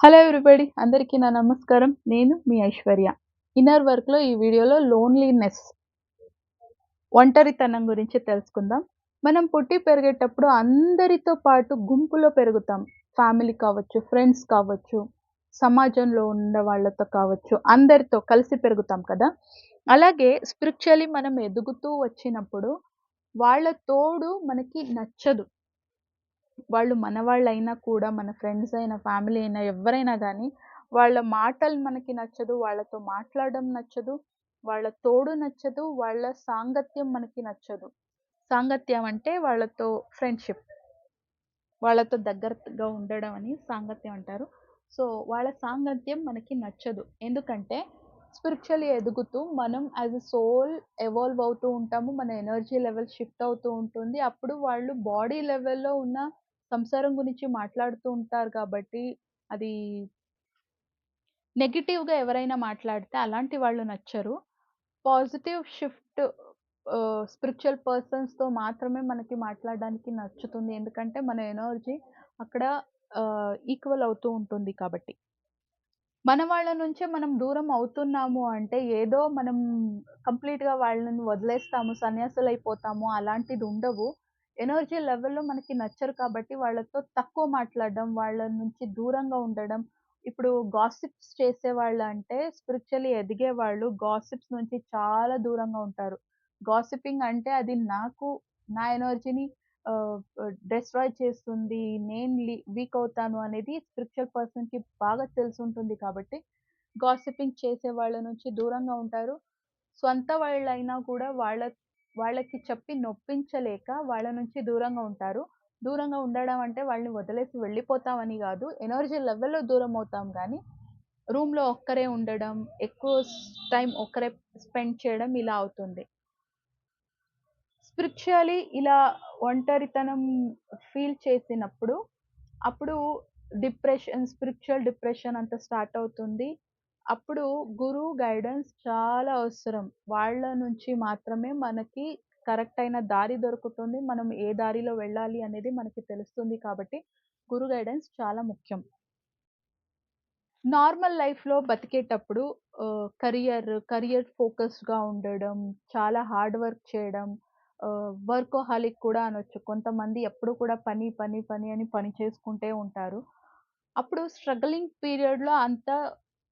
Hello everybody. అందరికీ నా నమస్కారం. నేను మీ ఐశ్వర్య. ఇన్నర్ వర్క్‌లో ఈ వీడియోలో లోన్లీనెస్, ఒంటరితనం గురించి తెలుసుకుందాం. మనం పుట్టి పెరిగేటప్పుడు అందరితో పాటు గుంపులో పెరుగుతాం. ఫ్యామిలీ కావచ్చు, ఫ్రెండ్స్ కావచ్చు, సమాజంలో ఉన్న వాళ్ళతో కావచ్చు, అందరితో కలిసి పెరుగుతాం కదా! అలాగే స్పిరిచువల్లీ మనం ఎదుగుతూ వచ్చినప్పుడు వాళ్ళ తోడు మనకి నచ్చదు. వాళ్ళు మనవాళ్ళైనా కూడా, మన ఫ్రెండ్స్ అయినా, ఫ్యామిలీ అయినా ఎవ్వరైనా గానీ, వాళ్ళ మాటలు మనకి నచ్చదు. వాళ్ళతో మాట్లాడడం నచ్చదు. వాళ్ళ తోడు నచ్చదు. వాళ్ళ సాంగత్యం మనకి నచ్చదు. సాంగత్యం అంటే వాళ్ళతో ఫ్రెండ్‌షిప్. వాళ్ళతో దగ్గరగా ఉండడం అని సాంగత్యం అంటారు. సో, వాళ్ళ సాంగత్యం మనకి నచ్చదు. ఎందుకంటే, స్పిరిచువల్లీ ఎదుగుతూ మనం యాస్ ఎ సోల్ ఎవాల్వ్ అవుతూ ఉంటాము. మన ఎనర్జీ లెవెల్ షిఫ్ట్ అవుతూ ఉంటుంది. అప్పుడు వాళ్ళు బాడీ లెవెల్‌లో ఉన్న సంసారం గురించి మాట్లాడుతూ ఉంటారు కాబట్టి, అది నెగెటివ్‌గా ఎవరైనా మాట్లాడితే అలాంటి వాళ్ళు నచ్చరు. పాజిటివ్ షిఫ్ట్ స్పిరిచువల్ పర్సన్స్‌తో మాత్రమే మనకి మాట్లాడడానికి నచ్చుతుంది. ఎందుకంటే మన ఎనర్జీ అక్కడ ఈక్వల్ అవుతూ ఉంటుంది కాబట్టి. మన వాళ్ళ నుంచే మనం దూరం అవుతున్నాము అంటే ఏదో మనం కంప్లీట్‌గా వాళ్ళని వదిలేస్తాము, సన్యాసులైపోతాము అలాంటిది ఉండవు. ఎనర్జీ లెవెల్‌లో మనకి నచ్చరు కాబట్టి వాళ్ళతో తక్కువ మాట్లాడడం, వాళ్ళ నుంచి దూరంగా ఉండడం. ఇప్పుడు గాసిప్స్ చేసేవాళ్ళంటే స్పిరిచువల్లీ ఎదిగేవాళ్ళు గాసిప్స్ నుంచి చాలా దూరంగా ఉంటారు. గాసిపింగ్ అంటే అది నా ఎనర్జీని ఆహ్, డెస్ట్రాయ్ చేస్తుంది. నేను వీక్ అవుతాను అనేది స్పిరిచువల్ పర్సన్‌కి బాగా తెలిసుంటుంది కాబట్టి, గాసిపింగ్ చేసే వాళ్ళ నుంచి దూరంగా ఉంటారు. స్వంత వాళ్ళైనా కూడా వాళ్ళకి చెప్పి నొప్పించలేక వాళ్ళ నుంచి దూరంగా ఉంటారు. దూరంగా ఉండడం అంటే వాళ్ళని వదిలేసి వెళ్ళిపోతామని గాదు. ఎనర్జీ లెవెల్‌లో దూరమవుతాం గానీ, రూమ్‌లో ఒక్కరే ఉండడం, ఎక్కువ టైం ఒక్కరే స్పెండ్ చేయడం ఇలా అవుతుంది. స్పిరిచువల్లీ ఇలా ఒంటరితనం ఫీల్ చేసినప్పుడు, అప్పుడు స్పిరిచువల్ డిప్రెషన్ అంతా స్టార్ట్ అవుతుంది. అప్పుడు గురువు గైడెన్స్ చాలా అవసరం. వాళ్ళ నుంచి మాత్రమే మనకి కరెక్ట్ అయిన దారి దొరుకుతుంది. మనం ఏ దారిలో వెళ్ళాలి అనేది మనకి తెలుస్తుంది కాబట్టి, గురు గైడెన్స్ చాలా ముఖ్యం. నార్మల్ లైఫ్‌లో బతికేటప్పుడు కెరియర్ ఫోకస్డ్‌గా ఉండడం, చాలా హార్డ్ వర్క్ చేయడం, వర్కోహాలిక్ కూడా అనొచ్చు. కొంతమంది ఎప్పుడు కూడా పని, పని, పని అని పని చేసుకుంటే ఉంటారు. అప్పుడు స్ట్రగలింగ్ పీరియడ్‌లో అంతా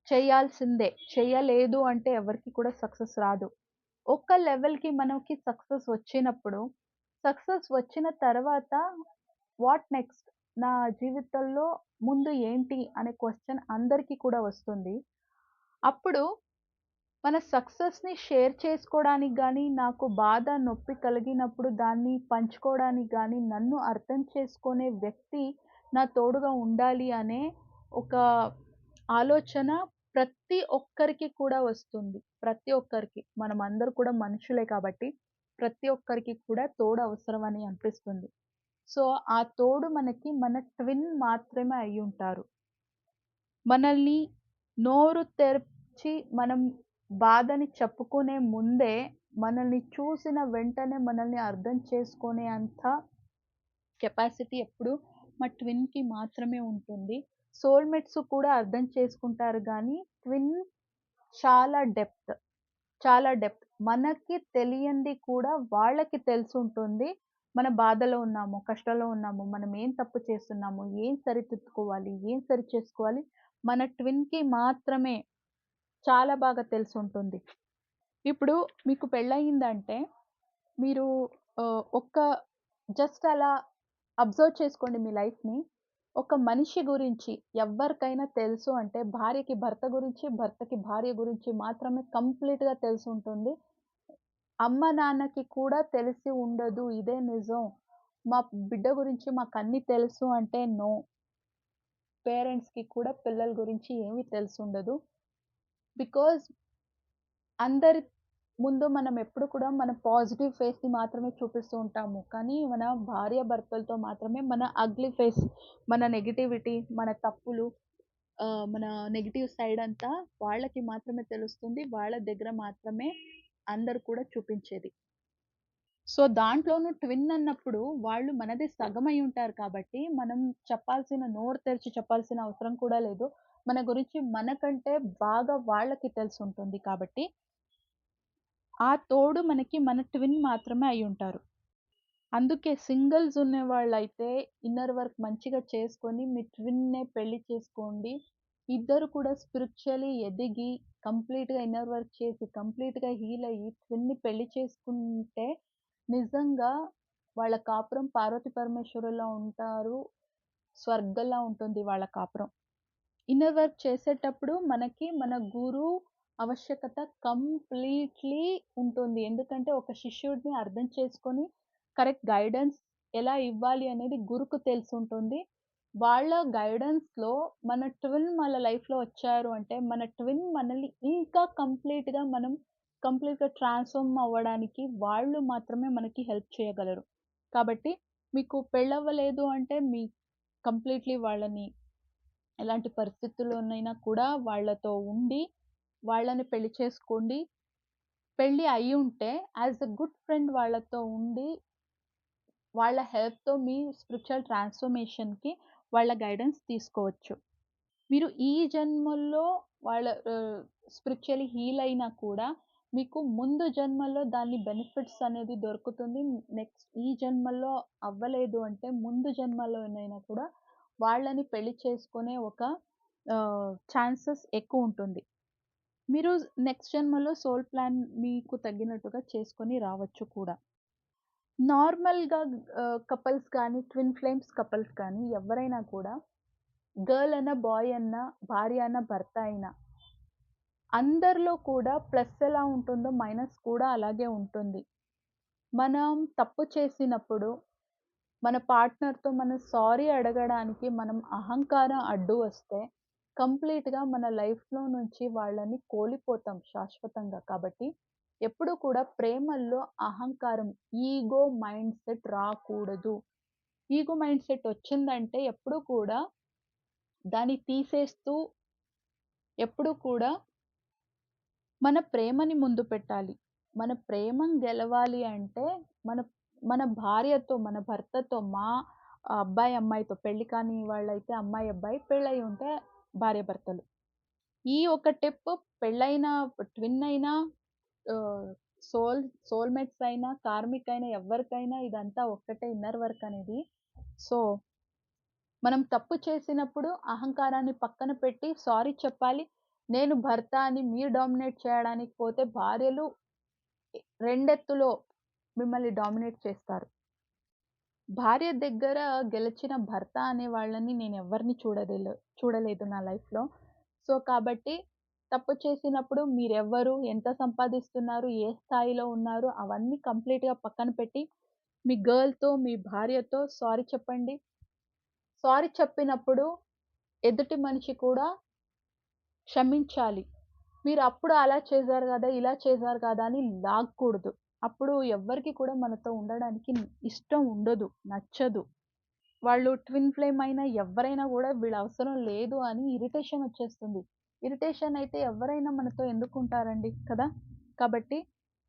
చేయాల్సిందే. చేయలేదు అంటే ఎవరికీ కూడా సక్సెస్ రాదు. ఒక లెవెల్‌కి మనకి సక్సెస్ వచ్చిన తర్వాత వాట్ నెక్స్ట్? నా జీవితంలో ముందు ఏంటి అనే క్వెషన్ అందరికీ కూడా వస్తుంది. అప్పుడు మన సక్సెస్‌ని షేర్ చేసుకోవడానికి గానీ, నాకు బాధ, నొప్పి కలిగినప్పుడు దాన్ని పంచుకోవడానికి గానీ, నన్ను అర్థం చేసుకునే వ్యక్తి నా తోడుగా ఉండాలి అనే ఒక ఆలోచన ప్రతి ఒక్కరికి కూడా వస్తుంది. ప్రతి ఒక్కరికి. మనమందరూ కూడా మనుషులే కాబట్టి, ప్రతి ఒక్కరికి కూడా తోడు అవసరమని అనిపిస్తుంది. సో, ఆ తోడు మనకి మన ట్విన్ మాత్రమే అయ్యుంటారు. మనల్ని నోరు తెరిచి మనం బాధని చెప్పుకునే ముందే, మనల్ని చూసిన వెంటనే మనల్ని అర్థం చేసుకునే అంత కెపాసిటీ ఎప్పుడు మా ట్విన్‌కి మాత్రమే ఉంటుంది. సోల్‌మేట్స్ కూడా అర్థం చేసుకుంటారు గానీ, ట్విన్ చాలా డెప్త్. చాలా డెప్త్. మనకి తెలియంది కూడా వాళ్ళకి తెలిసుంటుంది. మన బాధలో ఉన్నాము, కష్టంలో ఉన్నాము, మనం ఏం తప్పు చేస్తున్నాము, ఏం సరిదిద్దుకోవాలి, ఏం సరిచేసుకోవాలి, మన ట్విన్‌కి మాత్రమే చాలా బాగా తెలిసుంటుంది. ఇప్పుడు మీకు పెళ్లయిందంటే మీరు ఒక్క జస్ట్ అలా అబ్జర్వ్ చేసుకోండి మీ లైఫ్‌ని. ఒక మనిషి గురించి ఎవ్వరికైనా తెలుసు అంటే భార్యకి భర్త గురించి, భర్తకి భార్య గురించి మాత్రమే కంప్లీట్‌గా తెలిసుంటుంది. అమ్మ, నాన్నకి కూడా తెలిసి ఉండదు. ఇదే నిజం. మా బిడ్డ గురించి మాకన్నీ తెలుసు అంటే నో. పేరెంట్స్‌కి కూడా పిల్లల గురించి ఏమి తెలిసుండదు. బికాజ్ అందరి ముందు మనం ఎప్పుడు కూడా మన పాజిటివ్ ఫేస్‌ని మాత్రమే చూపిస్తూ ఉంటాము. కానీ మన భార్యాభర్తలతో మాత్రమే మన అగ్లీ ఫేస్, మన నెగటివిటీ, మన తప్పులు, మన నెగెటివ్ సైడ్ అంతా వాళ్ళకి మాత్రమే తెలుస్తుంది. వాళ్ళ దగ్గర మాత్రమే అందరూ కూడా చూపించేది. సో, దాంట్లోనూ ట్విన్ అన్నప్పుడు వాళ్ళు మనది సగమై ఉంటారు కాబట్టి, మనం నోరు తెరిచి చెప్పాల్సిన అవసరం కూడా లేదు. మన గురించి మనకంటే బాగా వాళ్ళకి తెలిసుంటుంది కాబట్టి, ఆ తోడు మనకి మన ట్విన్ మాత్రమే అయ్యుంటారు. అందుకే సింగిల్స్ ఉన్నవాళ్ళైతే ఇన్నర్ వర్క్ మంచిగా చేసుకొని మీ ట్విన్‌నే పెళ్లి చేసుకోండి. ఇద్దరు కూడా స్పిరిచ్యువల్లీ ఎదిగి కంప్లీట్‌గా ఇన్నర్ వర్క్ చేసి కంప్లీట్‌గా హీల్ అయ్యి ట్విన్‌ని పెళ్లి చేసుకుంటే నిజంగా వాళ్ళ కాపురం పార్వతి పరమేశ్వరుల్లా ఉంటారు. స్వర్గంలా ఉంటుంది వాళ్ళ కాపురం. ఇన్నర్ వర్క్ చేసేటప్పుడు మనకి మన గురువు ఆవశ్యకత కంప్లీట్‌లీ ఉంటుంది. ఎందుకంటే ఒక శిష్యుడిని అర్థం చేసుకొని కరెక్ట్ గైడెన్స్ ఎలా ఇవ్వాలి అనేది గురుకు తెలిసుంటుంది. వాళ్ళ గైడెన్స్‌లో మన ట్విన్ మన లైఫ్‌లో వచ్చారు అంటే, మన ట్విన్ మనల్ని ఇంకా కంప్లీట్‌గా ట్రాన్స్‌ఫార్మ్ అవ్వడానికి వాళ్ళు మాత్రమే మనకి హెల్ప్ చేయగలరు. కాబట్టి మీకు పెళ్లవ్వలేదు అంటే కంప్లీట్‌లీ వాళ్ళని ఎలాంటి పరిస్థితుల్లోనైనా కూడా వాళ్ళతో ఉండి, వాళ్ళని పెళ్లి చేసుకోండి. పెళ్లి అయ్యుంటే యాస్ ఎ గుడ్ ఫ్రెండ్ వాళ్ళతో ఉండి, వాళ్ళ హెల్ప్‌తో మీ స్పిరిచ్యువల్ ట్రాన్స్‌ఫర్మేషన్‌కి వాళ్ళ గైడెన్స్ తీసుకోవచ్చు. మీరు ఈ జన్మల్లో వాళ్ళ స్పిరిచ్యువల్లీ హీల్ అయినా కూడా, మీకు ముందు జన్మలో దాని బెనిఫిట్స్ అనేది దొరుకుతుంది. నెక్స్ట్ ఈ జన్మలో అవ్వలేదు అంటే, ముందు జన్మలోనైనా కూడా వాళ్ళని పెళ్లి చేసుకునే ఒక ఛాన్సెస్ ఎక్కువుంటుంది. మీరు నెక్స్ట్ జన్మలో సోల్ ప్లాన్ మీకు తగ్గినట్టుగా చేసుకొని రావచ్చు కూడా. నార్మల్‌గా కపుల్స్ కానీ, ట్విన్ ఫ్లేమ్స్ కపుల్స్ కానీ ఎవ్వరైనా కూడా గర్ల్ అన్నా, బాయ్ అన్నా, భార్య అన్నా, భర్త అయినా అందరిలో కూడా ప్లస్ ఎలా ఉంటుందో మైనస్ కూడా అలాగే ఉంటుంది. మనం తప్పు చేసినప్పుడు మన పార్ట్నర్‌తో మనం సారీ అడగడానికి మనం అహంకారం అడ్డు వస్తే కంప్లీట్‌గా మన లైఫ్‌లో నుంచి వాళ్ళని కోల్పోతాం శాశ్వతంగా. కాబట్టి ఎప్పుడు కూడా ప్రేమల్లో అహంకారం, ఈగో మైండ్‌సెట్ రాకూడదు. ఈగో మైండ్‌సెట్ వచ్చిందంటే ఎప్పుడు కూడా దాన్ని తీసేస్తూ ఎప్పుడు కూడా మన ప్రేమని ముందు పెట్టాలి. మన ప్రేమను గెలవాలి అంటే మన మన భార్యతో, మన భర్తతో అబ్బాయి, అమ్మాయితో పెళ్లి కాని వాళ్ళైతే అమ్మాయి, అబ్బాయి పెళ్లయి ఉంటే భార్యాభర్తలు. ఈ ఒక టిప్ పెళ్లైన ట్విన్ అయినా ఆహ్, సోల్ సోల్‌మేట్స్ అయినా, కార్మిక్ అయినా ఎవ్వరికైనా ఇదంతా ఒక్కటే ఇన్నర్ వర్క్ అనేది. సో, మనం తప్పు చేసినప్పుడు అహంకారాన్ని పక్కన పెట్టి సారీ చెప్పాలి. నేను భర్త అని మీరు డామినేట్ చేయడానికి పోతే భార్యలు రెండెత్తులో మిమ్మల్ని డామినేట్ చేస్తారు. భార్య దగ్గర గెలిచిన భర్త అనే వాళ్ళని నేనెవ్వరిని చూడలేదు నా లైఫ్‌లో. సో, కాబట్టి తప్పు చేసినప్పుడు మీరెవ్వరు, ఎంత సంపాదిస్తున్నారు, ఏ స్థాయిలో ఉన్నారు, అవన్నీ కంప్లీట్‌గా పక్కన పెట్టి, మీ గర్ల్‌తో, మీ భార్యతో సారీ చెప్పండి. సారీ చెప్పినప్పుడు ఎదుటి మనిషి కూడా క్షమించాలి. మీరప్పుడు అలా చేశారు గదా! ఇలా చేశారు కదా! అని లాగకూడదు. అప్పుడు ఎవ్వరికీ కూడా మనతో ఉండడానికి ఇష్టం ఉండదు. నచ్చదు. వాళ్ళు ట్విన్ ఫ్లేమ్ అయినా ఎవ్వరైనా గూడా వీళ్ళ అవసరం లేదు అని ఇరిటేషన్ ఒచ్చేస్తుంది. ఇరిటేషన్ అయితే ఎవ్వరైనా మనతో ఎందుకుంటారండి కదా! కాబట్టి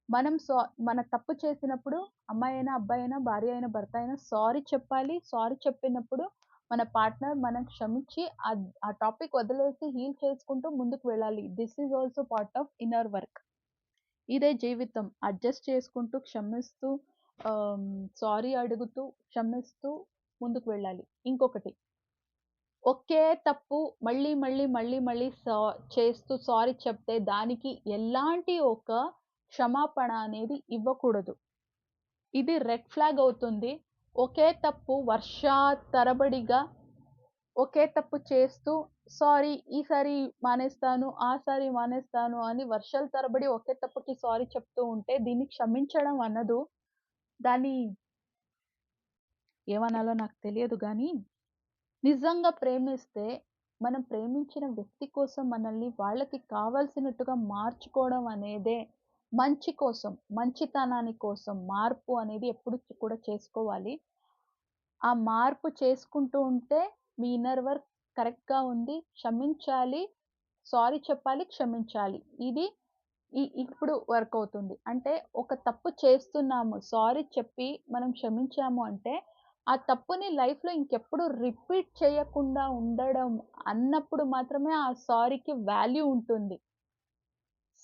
మనం మన తప్పు చేసినప్పుడు అమ్మాయైనా, అబ్బాయైనా, భార్య అయినా, భర్త అయినా సారీ చెప్పాలి. సారీ చెప్పినప్పుడు మన పార్ట్నర్ మనం క్షమించి ఆ టాపిక్ వదిలేసి హీల్ చేసుకుంటూ ముందుకు వెళ్ళాలి. This is also part of inner work. ఇదే జీవితం. అడ్జస్ట్ చేసుకుంటూ, క్షమిస్తూ సారీ అడుగుతూ, క్షమిస్తూ ముందుకు వెళ్ళాలి. ఇంకొకటి ఒకే తప్పు మళ్ళీ చేస్తూ సారీ చెప్తే దానికి ఎలాంటి ఒక క్షమాపణ అనేది ఇవ్వకూడదు. ఇది రెడ్ ఫ్లాగ్ అవుతుంది. ఒకే తప్పు తరబడిగా ఒకే తప్పు చేస్తూ ఈసారి మానేస్తాను, ఆసారి మానేస్తాను అని వర్షాల తరబడి ఒకే తప్పుకి సారీ చెప్తూ ఉంటే దీన్ని క్షమించడం అనదు. దాన్ని ఏమనాలో నాకు తెలియదు గానీ, నిజంగా ప్రేమిస్తే మనం ప్రేమించిన వ్యక్తి కోసం మనల్ని వాళ్ళకి కావాల్సినట్టుగా మార్చుకోవడం అనేదే మంచి కోసం, మంచితనాని కోసం మార్పు అనేది ఎప్పుడు కూడా చేసుకోవాలి. ఆ మార్పు చేసుకుంటూ ఉంటే మీ ఇన్నర్ వర్క్ కరెక్ట్‌గా ఉంది. క్షమించాలి, సారీ చెప్పాలి, క్షమించాలి. ఇది ఇప్పుడు వర్క్ అవుతుంది. అంటే ఒక తప్పు చేస్తున్నాము. సారీ చెప్పి మనం క్షమించాము అంటే, ఆ తప్పుని లైఫ్‌లో ఇంకెప్పుడు రిపీట్ చేయకుండా ఉండడం అన్నప్పుడు మాత్రమే ఆ సారీకి వాల్యూ ఉంటుంది.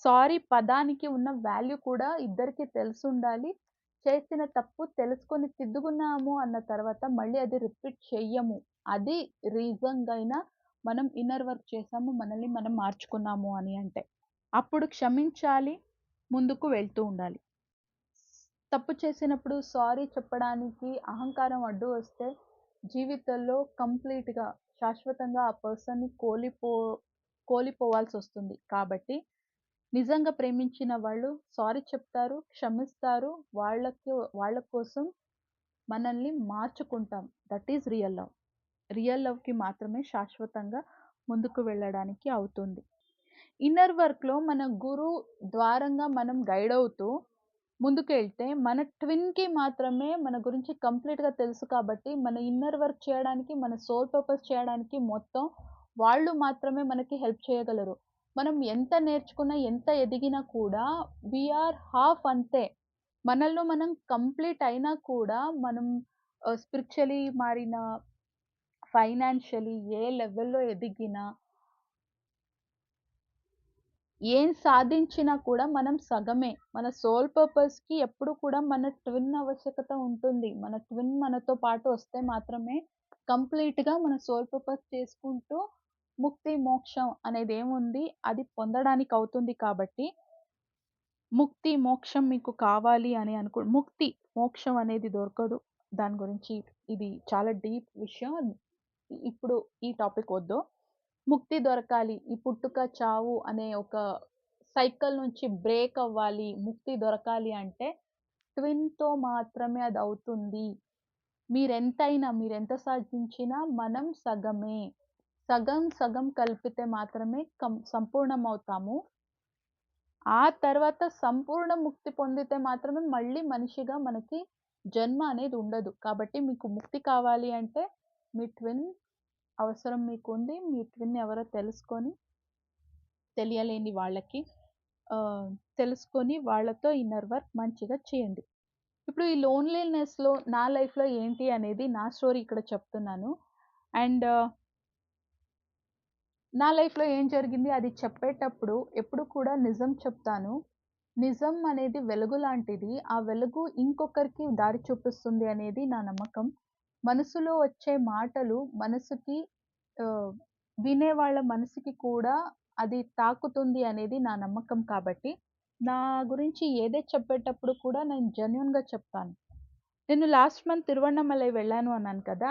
సారీ పదానికి ఉన్న వాల్యూ కూడా ఇద్దరికీ తెలిసుండాలి. చేసిన తప్పు తెలుసుకొని తిద్దుకున్నాము అన్న తర్వాత మళ్ళీ అది రిపీట్ చెయ్యము. అది రీజన్‌గైనా మనం ఇన్నర్ వర్క్ చేసాము. మనల్ని మనం మార్చుకున్నాము అని అంటే. అప్పుడు క్షమించాలి. ముందుకు వెళ్తూ ఉండాలి. తప్పు చేసినప్పుడు సారీ చెప్పడానికి అహంకారం అడ్డు వస్తే జీవితంలో కంప్లీట్‌గా శాశ్వతంగా ఆ పర్సన్‌ని కోల్పోవాల్సొస్తుంది. కాబట్టి నిజంగా ప్రేమించిన వాళ్ళు సారీ చెప్తారు, క్షమిస్తారు. వాళ్ళ కోసం మనల్ని మార్చుకుంటాం. That is real love. Real లవ్‌కి మాత్రమే శాశ్వతంగా ముందుకు వెళ్ళడానికి అవుతుంది. ఇన్నర్ వర్క్‌లో మన గురువు ద్వారంగా మనం గైడ్ అవుతూ ముందుకెళ్తే, మన ట్విన్‌కి మాత్రమే మన గురించి కంప్లీట్‌గా తెలుసు కాబట్టి, మన ఇన్నర్ వర్క్ చేయడానికి, మన సోల్ పర్పస్ చేయడానికి మొత్తం వాళ్ళు మాత్రమే మనకి హెల్ప్ చేయగలరు. మనం ఎంత నేర్చుకున్నా, ఎంత ఎదిగినా కూడా ఆర్ హాఫ్ అంతే. మనలో మనం కంప్లీట్ అయినా కూడా మనం స్పిరిచువల్లీ మారినా, ఫైనాన్షియల్లీ ఏ లెవెల్‌లో ఎదిగినా ఏం సాధించినా కూడా మనం సగమే. మన సోల్ పర్పస్‌కి ఎప్పుడు కూడా మన ట్విన్ ఆవశ్యకత ఉంటుంది. మన ట్విన్ మనతో పాటు వస్తే మాత్రమే కంప్లీట్‌గా మన సోల్ పర్పస్ చేసుకుంటూ ముక్తి, మోక్షం అనేదేముంది అది పొందడానికి అవుతుంది కాబట్టి, ముక్తి, మోక్షం మీకు కావాలి అని ముక్తి, మోక్షం అనేది దొరకదు. దాని గురించి ఇది చాలా డీప్ విషయం. ఇప్పుడు ఈ టాపిక్ వద్దు. ముక్తి దొరకాలి. ఈ పుట్టుక, చావు అనే ఒక సైకిల్ నుంచి బ్రేక్ అవ్వాలి. ముక్తి దొరకాలి అంటే ట్విన్‌తో మాత్రమే అదవుతుంది. మీరెంత సాధించినా మనం సగమే. సగం, సగం కలిపితే మాత్రమే సంపూర్ణమవుతాము. ఆ తర్వాత సంపూర్ణ ముక్తి పొందితే మాత్రమే మళ్ళీ మనిషిగా మనకి జన్మ అనేది ఉండదు. కాబట్టి మీకు ముక్తి కావాలి అంటే మీ ట్విన్ అవసరం మీకుంది. మీ ట్విన్ ఎవరో తెలుసుకొని తెలియలేని వాళ్ళకి ఆహ్, తెలుసుకొని వాళ్ళతో ఇన్నర్ వర్క్ మంచిగా చేయండి. ఇప్పుడు ఈ లోన్‌లీనెస్‌లో నా లైఫ్‌లో ఏంటి అనేది నా స్టోరీ ఇక్కడ చెప్తున్నాను. అండ్ నా లైఫ్‌లో ఏం జరిగింది అది చెప్పేటప్పుడు ఎప్పుడు కూడా నిజం చెప్తాను. నిజం అనేది వెలుగు లాంటిది. ఆ వెలుగు ఇంకొకరికి దారి చూపిస్తుంది అనేది నా నమ్మకం. మనసులో వచ్చే మాటలు మనసుకి ఆహ్, వినేవాళ్ళ మనసుకి కూడా అది తాకుతుంది అనేది నా నమ్మకం కాబట్టి, నా గురించి ఏదే చెప్పేటప్పుడు కూడా నేను జెన్యూన్‌గా చెప్తాను. నేను లాస్ట్ మంత్ తిరువണ്ണామలై వెళ్ళాను అన్నాను కదా!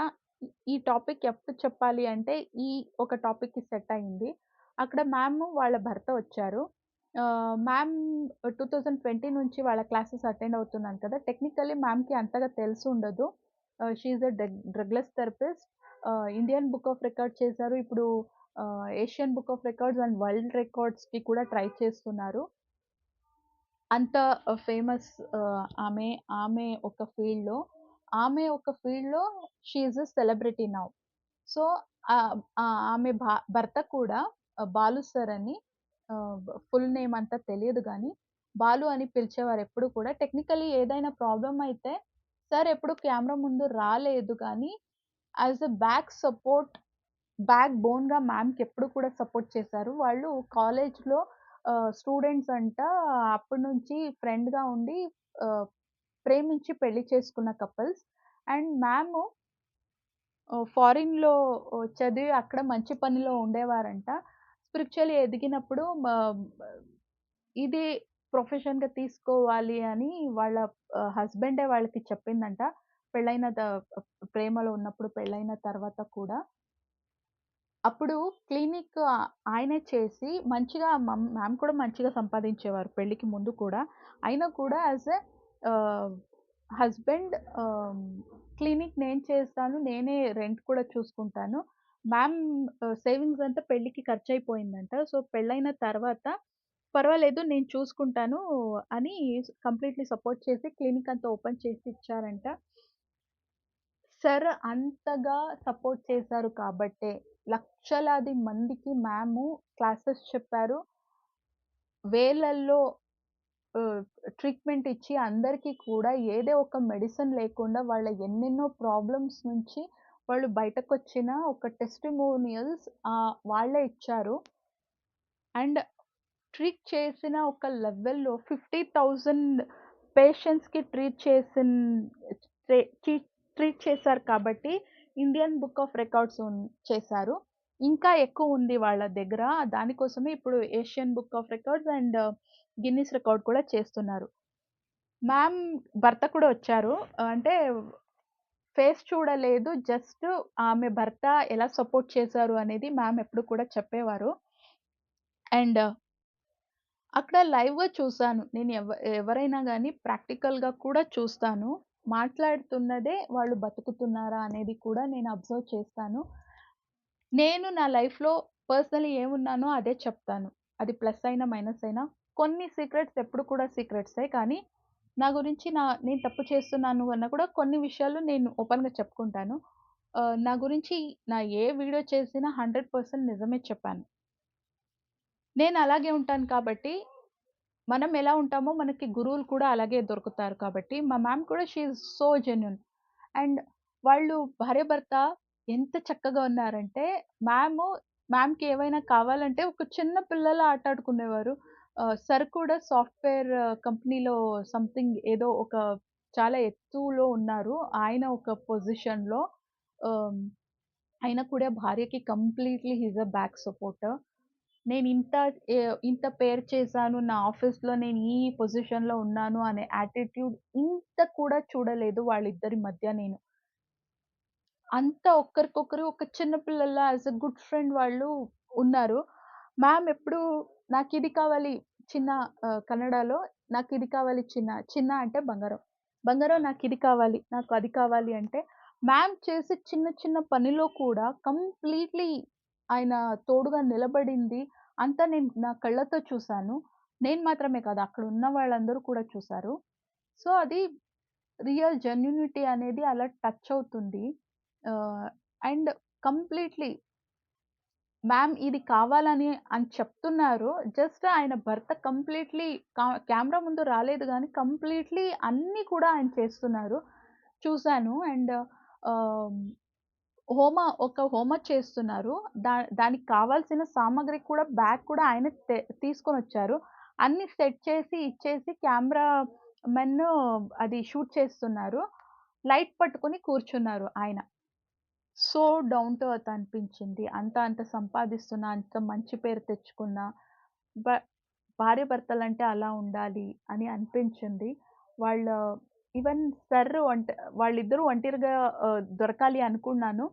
ఈ టాపిక్ ఎప్పుడు చెప్పాలి అంటే, ఈ ఒక టాపిక్‌కి సెట్ అయింది. అక్కడ మ్యామ్ వాళ్ళ భర్త వచ్చారు. మ్యామ్ 2020 నుంచి వాళ్ళ క్లాసెస్ అటెండ్ అవుతున్నాను కదా! టెక్నికల్లీ మ్యామ్‌కి అంతగా తెలిసుండదు. She is a drugless therapist. Indian book of record చేశారు. ఇప్పుడు Asian book of records and world రికార్డ్స్‌కి కూడా ట్రై చేస్తున్నారు. అంత ఫేమస్ ఆమె. ఆమె ఒక ఫీల్డ్‌లో. ఆమె ఒక ఫీల్డ్‌లో she is a celebrity now. So, ఆమె భర్త కూడా బాలు సార్ అని ఫుల్ నేమ్ అంతా తెలియదు గానీ, బాలు అని పిలిచేవారు ఎప్పుడు కూడా. టెక్నికల్లీ ఏదైనా ప్రాబ్లమ్ అయితే సార్ ఎప్పుడు కెమెరా ముందు రాలేదు గానీ, యాస్ ఎ బ్యాక్ బోన్‌గా మ్యామ్‌కెప్పుడు కూడా సపోర్ట్ చేశారు. వాళ్ళు కాలేజ్‌లో స్టూడెంట్స్ అంట అప్పటి నుంచి ఫ్రెండ్‌గా ఉండి ఆహ్, ప్రేమించి పెళ్లి చేసుకున్న కపుల్స్. అండ్ మ్యామ్ ఫారిన్‌లో చదివి అక్కడ మంచి పనిలో ఉండేవారంట. స్పిరిచువల్లీ ఎదిగినప్పుడు ఇది ప్రొఫెషన్‌గా తీసుకోవాలి అని వాళ్ళ హస్బెండే వాళ్ళకి చెప్పిందంట. పెళ్ళైన త ప్రేమలో ఉన్నప్పుడు పెళ్ళైన తర్వాత కూడా. అప్పుడు క్లినిక్ ఆయనే చేసి మంచిగా మ్యామ్ కూడా మంచిగా సంపాదించేవారు పెళ్ళికి ముందు కూడా. అయినా కూడా యాస్ ఎ ఆహ్, హస్బెండ్ క్లినిక్ నేను చేస్తాను. నేనే రెంట్ కూడా చూసుకుంటాను. మ్యామ్ సేవింగ్స్ అంతా పెళ్ళికి ఖర్చయిపోయిందంట. సో, పెళ్ళైన తర్వాత పర్వాలేదు నేను చూసుకుంటాను అని కంప్లీట్‌లీ సపోర్ట్ చేసి క్లినిక్ అంతా ఓపెన్ చేసి ఇచ్చారంట. సార్ అంతగా సపోర్ట్ చేశారు కాబట్టే, లక్షలాది మందికి మ్యాము క్లాసెస్ చెప్పారు. వేలల్లో ఆహ్, ట్రీట్‌మెంట్ ఇచ్చి అందరికీ కూడా ఏదో ఒక మెడిసిన్ లేకుండా వాళ్ళ ఎన్నెన్నో ప్రాబ్లమ్స్ నుంచి వాళ్ళు బయటకొచ్చిన ఒక టెస్టిమోనియల్స్ వాళ్ళే ఇచ్చారు. అండ్ ట్రీట్ చేసిన ఒక లెవెల్‌లో 50,000 పేషెంట్స్‌కి ట్రే చి ట్రీట్ చేశారు కాబట్టి ఇండియన్ బుక్ ఆఫ్ రికార్డ్స్ చేశారు. ఇంకా ఎక్కువుంది వాళ్ళ దగ్గర. దానికోసమే ఇప్పుడు Asian book of records and Guinness record కూడా చేస్తున్నారు. మ్యామ్ భర్త కూడా వచ్చారు. అంటే ఫేస్ చూడలేదు. జస్ట్ ఆమె భర్త ఎలా సపోర్ట్ చేశారు అనేది మ్యామ్ ఎప్పుడు కూడా చెప్పేవారు. అండ్ అక్కడ లైవ్‌గా చూసాను. నేను ఎవరైనా గాని ప్రాక్టికల్‌గా కూడా చూస్తాను. మాట్లాడుతున్నదే వాళ్ళు బతుకుతున్నారా అనేది కూడా నేను అబ్జర్వ్ చేస్తాను. నేను నా లైఫ్‌లో పర్సనల్లీ ఏమున్నానో అదే చెప్తాను. అది ప్లస్ అయినా, మైనస్ అయినా. కొన్ని సీక్రెట్స్ ఎప్పుడు కూడా సీక్రెట్సే. కానీ నా గురించి నేను తప్పు చేస్తున్నాను అన్నా కూడా కొన్ని విషయాలు నేను ఓపెన్‌గా చెప్పుకుంటాను. నా గురించి నా ఏ వీడియో చేసినా 100% నిజమే చెప్పాను. నేను అలాగే ఉంటాను కాబట్టి మనం ఎలా ఉంటామో మనకి గురువులు కూడా అలాగే దొరుకుతారు కాబట్టి, మా మ్యామ్ కూడా she is so genuine. And వాళ్ళు భార్యాభర్త ఎంత చక్కగా ఉన్నారంటే, మ్యామ్‌కి ఏవైనా కావాలంటే ఒక చిన్న పిల్లలా ఆటాడుకునేవారు. సార్ కూడా సాఫ్ట్‌వేర్ కంపెనీలో సంథింగ్ ఏదో ఒక చాలా ఎత్తులో ఉన్నారు. ఆయన ఒక పొజిషన్‌లో ఆహ్, అయినా కూడా భార్యకి completely he is a back supporter. నేనింత ఇంత పేరు చేశాను. నా ఆఫీస్‌లో నేను ఈ పొజిషన్‌లో ఉన్నాను అనే యాటిట్యూడ్ ఇంత కూడా చూడలేదు వాళ్ళిద్దరి మధ్య నేను. అంతా ఒక్కరికొకరు ఒక చిన్న పిల్లల్లా యాస్ ఎ గుడ్ ఫ్రెండ్ వాళ్ళు ఉన్నారు. మ్యామ్ ఎప్పుడు నాకిది కావాలి చిన్న కన్నడలో నాకిది కావాలి చిన్న, చిన్న అంటే బంగారం. బంగారం నాకిది కావాలి, నాకు అది కావాలి అంటే మ్యామ్ చేసే చిన్న చిన్న పనిలో కూడా కంప్లీట్‌లీ ఆయన తోడుగా నిలబడింది. అంతా నేను నా కళ్ళతో చూసాను. నేను మాత్రమే కాదు అక్కడ ఉన్న వాళ్ళందరూ కూడా చూసారు. సో, అది రియల్ జెన్యూనిటీ అనేది అలా టచ్ అవుతుంది. ఆహ్, అండ్ కంప్లీట్‌లీ మ్యామ్ ఇది అని చెప్తున్నారు. జస్ట్ ఆయన భర్త కంప్లీట్‌లీ కెమెరా ముందు రాలేదు గానీ, కంప్లీట్‌లీ అన్నీ కూడా ఆయన చేస్తున్నారు. చూసాను. అండ్ ఆహ్, హోమ చేస్తున్నారు. దానికి కావాల్సిన సామాగ్రి కూడా బ్యాగ్ కూడా ఆయనే తీసుకొనొచ్చారు. అన్నీ సెట్ చేసి, ఇచ్చేసి కెమెరా మెన్ అది షూట్ చేస్తున్నారు. లైట్ పట్టుకొని కూర్చున్నారు ఆయన. సో డౌన్ టు ఎర్త్ అనిపించింది. అంత సంపాదిస్తున్నా, అంత మంచి పేరు తెచ్చుకున్నా, బ భార్యాభర్తలంటే అలా ఉండాలి అని అనిపించింది. వాళ్ళ ఈవెన్ సర్ వాళ్ళిద్దరూ ఒంటరిగా దొరకాలి అనుకున్నాను.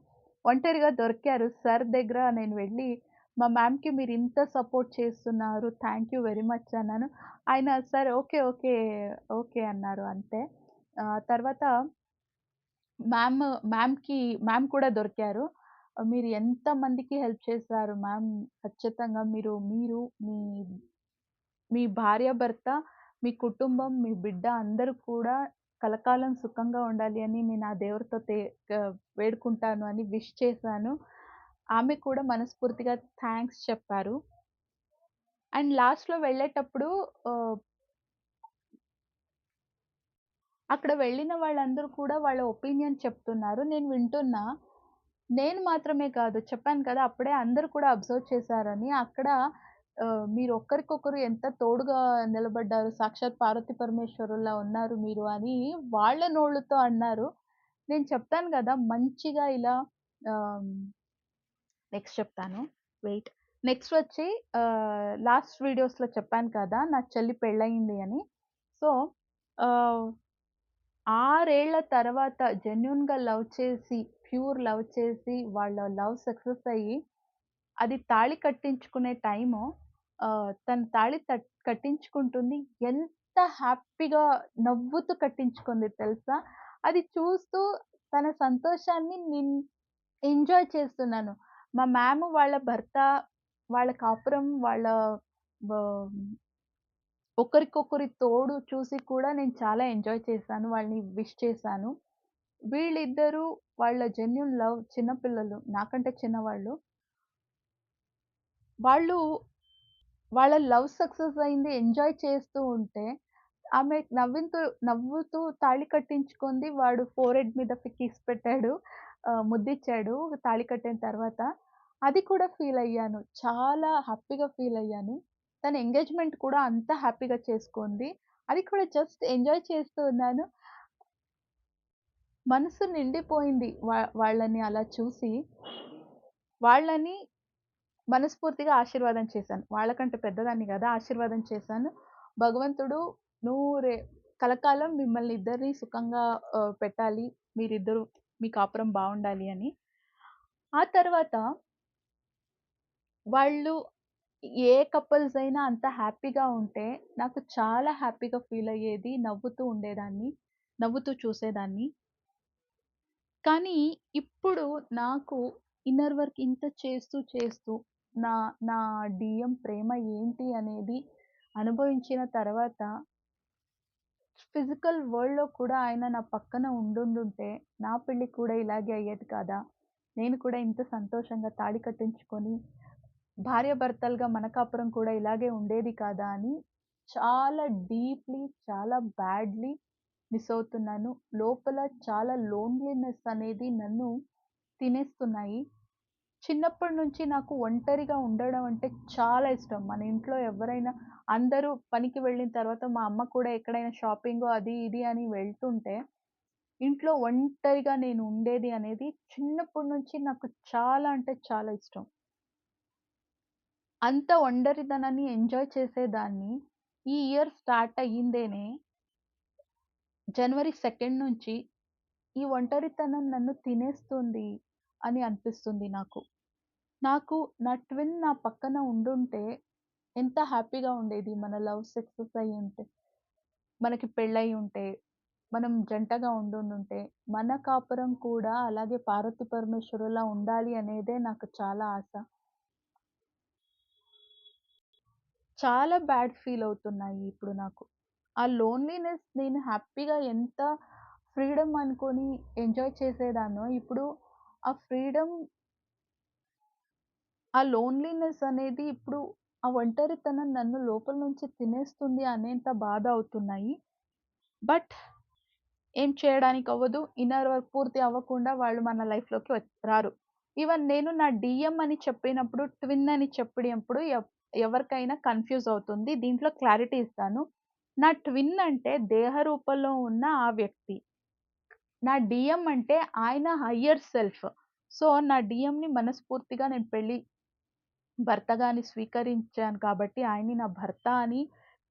ఒంటరిగా దొరికారు. సర్ దగ్గర నేను వెళ్ళి, మా మ్యామ్‌కి మీరింత సపోర్ట్ చేస్తున్నారు. థాంక్ యూ వెరీ మచ్ అన్నాను. ఆయన సర్ ఓకే. ఓకే. ఓకే అన్నారు అంతే. తర్వాత మ్యామ్ మ్యామ్‌కి మ్యామ్ కూడా దొరికారు. మీరు ఎంతమందికి హెల్ప్ చేశారు మ్యామ్. ఖచ్చితంగా మీరు మీ మీ భార్యాభర్త, మీ కుటుంబం, మీ బిడ్డ అందరూ కూడా కలకాలం సుఖంగా ఉండాలి అని నేను ఆ దేవుడితో వేడుకుంటాను అని విష్ చేశాను. ఆమె కూడా మనస్ఫూర్తిగా థాంక్స్ చెప్పారు. అండ్ లాస్ట్‌లో వెళ్ళేటప్పుడు ఆహ్, అక్కడ వెళ్ళిన వాళ్ళందరూ కూడా వాళ్ళ ఒపీనియన్ చెప్తున్నారు. నేను వింటున్నా. నేను మాత్రమే కాదు. చెప్పాను కదా! అప్పుడే అందరూ కూడా అబ్జర్వ్ చేశారని. అక్కడ మీరు ఒకరికొకరు ఎంత తోడుగా నిలబడ్డారు. సాక్షాత్ పార్వతీ పరమేశ్వరుల్లా ఉన్నారు మీరు అని వాళ్ళ నోళ్ళతో అన్నారు. నేను చెప్తాను గదా! మంచిగా ఇలా ఆహ్, నెక్స్ట్ చెప్తాను. వెయిట్. నెక్స్ట్ వచ్చి లాస్ట్ వీడియోస్‌లో చెప్పాను కదా! నా చెల్లి పెళ్లయింది అని. సో, ఆహ్ 6 ఏళ్ల తర్వాత జెన్యూన్‌గా లవ్ చేసి, ప్యూర్ లవ్ చేసి, వాళ్ళ లవ్ సక్సెస్ అయ్యి, అది తాళి కట్టించుకునే టైము తను తాళి కట్టించుకుంటుంది. ఎంత హ్యాపీగా నవ్వుతూ కట్టించుకుంది తెలుసా? అది చూస్తూ తన సంతోషాన్ని ఎంజాయ్ చేస్తున్నాను. మా వాళ్ళ భర్త, వాళ్ళ కాపురం, వాళ్ళ బ ఒకరికొకరి తోడు చూసి కూడా నేను చాలా ఎంజాయ్ చేశాను. వాళ్ళని విష్ చేశాను. వీళ్ళిద్దరూ వాళ్ళ జెన్యూన్ లవ్ చిన్న పిల్లలు. నాకంటే చిన్నవాళ్ళు. వాళ్ళు వాళ్ళ లవ్ సక్సెస్ అయింది ఎంజాయ్ చేస్తూ ఉంటే, ఆమె నవ్వుతూ తాళి కట్టించుకుంది. వాడు ఫోరెhead మీద కిస్ పెట్టాడు. ముద్దిచ్చాడు తాళి కట్టిన తర్వాత. అది కూడా ఫీల్ అయ్యాను. చాలా హ్యాపీగా ఫీల్ అయ్యాను. తన ఎంగేజ్‌మెంట్ కూడా అంత హ్యాపీగా చేసుకుంది. అది కూడా జస్ట్ ఎంజాయ్ చేస్తూ ఉన్నాను. మనసు నిండిపోయింది. వాళ్ళని అలా చూసి. వాళ్ళని మనస్ఫూర్తిగా ఆశీర్వాదం చేశాను. వాళ్ళకంటే పెద్దదాన్ని గదా! ఆశీర్వాదం చేశాను. భగవంతుడు నూరే కలకాలం మిమ్మల్ని ఇద్దరిని సుఖంగా పెట్టాలి. మీరిద్దరు మీ కాపురం బావుండాలి అని. ఆ తర్వాత వాళ్ళు ఏ కపుల్స్ అయినా అంత హ్యాపీగా ఉంటే నాకు చాలా హ్యాపీగా ఫీల్ అయ్యేది. నవ్వుతూ ఉండేదాన్ని. నవ్వుతూ చూసేదాన్ని. కానీ ఇప్పుడు నాకు ఇన్నర్ వర్క్ ఇంత చేస్తూ నా నా డీఎం ప్రేమ ఏంటి అనేది అనుభవించిన తర్వాత ఫిజికల్ వరల్డ్‌లో కూడా ఆయన నా పక్కన ఉండుండుంటే నా పెళ్లి కూడా ఇలాగే అయ్యేది కాదా? నేను కూడా ఇంత సంతోషంగా తాళి కట్టించుకొని భార్యాభర్తలుగా మన కాపురం కూడా ఇలాగే ఉండేది కాదా? అని చాలా డీప్‌లీ, చాలా బ్యాడ్‌లీ మిస్ అవుతున్నాను. లోపల చాలా లోన్లీనెస్ అనేది నన్ను తినేస్తున్నాయి. చిన్నప్పటి నుంచి నాకు ఒంటరిగా ఉండడం అంటే చాలా ఇష్టం. మన ఇంట్లో ఎవరైనా అందరూ పనికి వెళ్ళిన తర్వాత మా అమ్మ కూడా ఎక్కడైనా షాపింగో అది ఇది అని వెళ్తుంటే, ఇంట్లో ఒంటరిగా నేను ఉండేది అనేది చిన్నప్పటి నుంచి నాకు చాలా అంటే చాలా ఇష్టం. అంత ఒంటరితనాన్ని ఎంజాయ్ చేసేదాన్ని. ఈ ఇయర్ స్టార్ట్ అయ్యిందేనే జనవరి 2 నుంచి ఈ ఒంటరితనం నన్ను తినేస్తుంది అని అనిపిస్తుంది నాకు. నాకు నా ట్విన్ నా పక్కన ఉండుంటే ఎంత హ్యాపీగా ఉండేది. మన లవ్ సక్సెస్ అయ్యుంటే, మనకి పెళ్ళై ఉంటే, మనం జంటగా ఉండుండుంటే, మన కాపురం కూడా అలాగే పార్వతీ పరమేశ్వరుల్లా ఉండాలి అనేదే నాకు చాలా ఆశ. చాలా బ్యాడ్ ఫీల్ అవుతున్నాయి ఇప్పుడు నాకు. ఆ లోన్లీనెస్ నేను హ్యాపీగా ఎంత ఫ్రీడమ్ అనుకోని ఎంజాయ్ చేసేదాన్నో, ఇప్పుడు ఆ ఫ్రీడమ్ ఆ లోన్లీనెస్ అనేది ఇప్పుడు ఆ ఒంటరితనం నన్ను లోపల నుంచి తినేస్తుంది అనేంత బాధ అవుతున్నాయి. బట్ ఏం చేయడానికి అవ్వదు. ఇన్నర్ వర్క్ పూర్తి అవ్వకుండా వాళ్ళు మన లైఫ్‌లోకి రారు. ఈవెన్ నేను నా డీఎం అని చెప్పినప్పుడు, ట్విన్ అని చెప్పినప్పుడు ఎవరికైనా కన్‌ఫ్యూజ్ అవుతుంది. దీంట్లో క్లారిటీ ఇస్తాను. నా ట్విన్ అంటే దేహ రూపంలో ఉన్న ఆ వ్యక్తి. నా డీఎం అంటే ఆయన హయ్యర్ సెల్ఫ్. సో, నా డీఎంని మనస్ఫూర్తిగా నేను భర్తగాని స్వీకరించాను కాబట్టి, ఆయన్ని నా భర్త అని